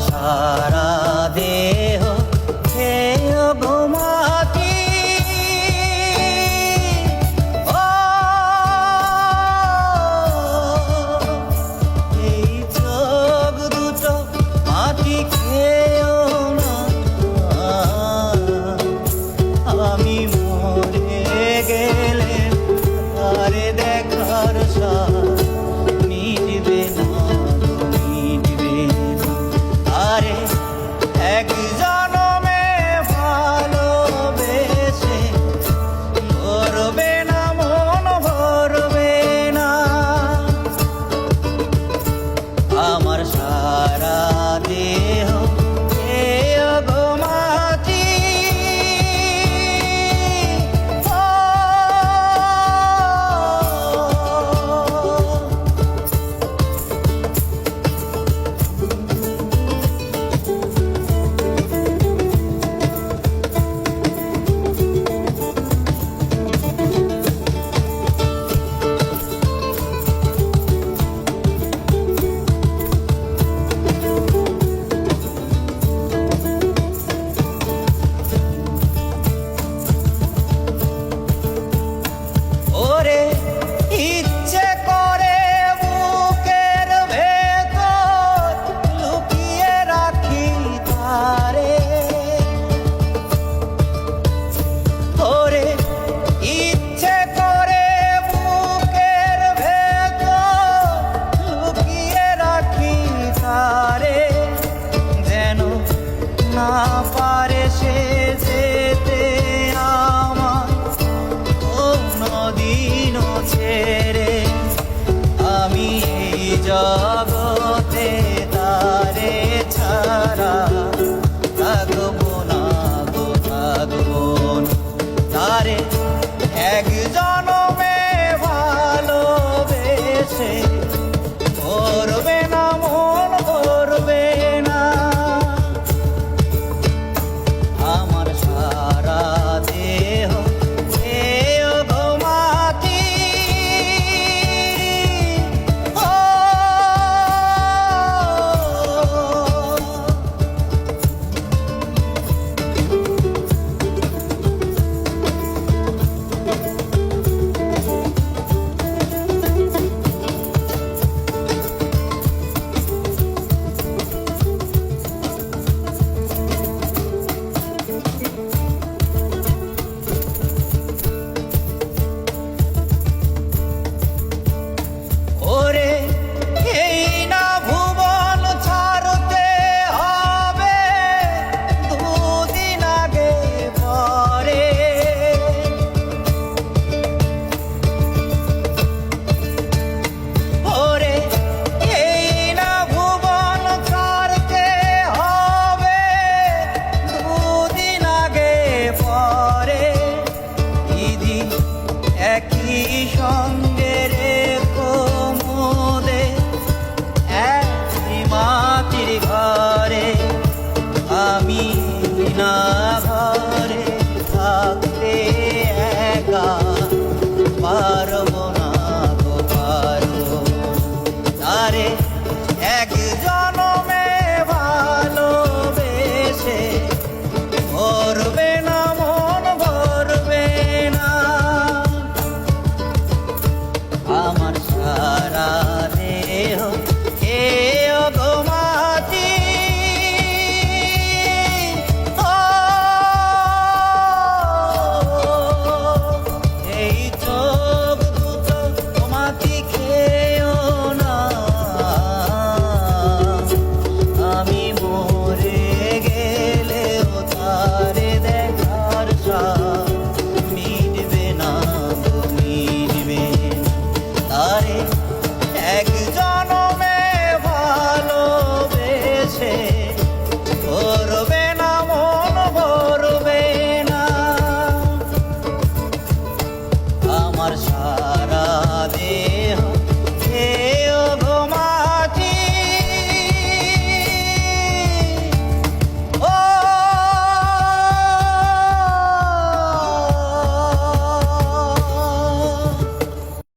সারা দেহ খেয়ে ঘুমাতি এই চোখ দুটো মাটি খেয়েও না আমি মরে গেলে আরে দেখার সাথ মিটবে না মিটবে না আরে এক জনমে ভালোবেসে ভরবে না মন ভরবে না আমার সারা দেহ খেয়ে ঘুমাতি ওরে ইচ্ছে করে বুকের ভেতর লুকিয়ে রাখি তারে ওরে ইচ্ছে করে বুকের ভেতর লুকিয়ে রাখি তারে যেন না পারে সে যেতে আমার দিন ছেড়ে আমি এই জগতে তারে ছাড়া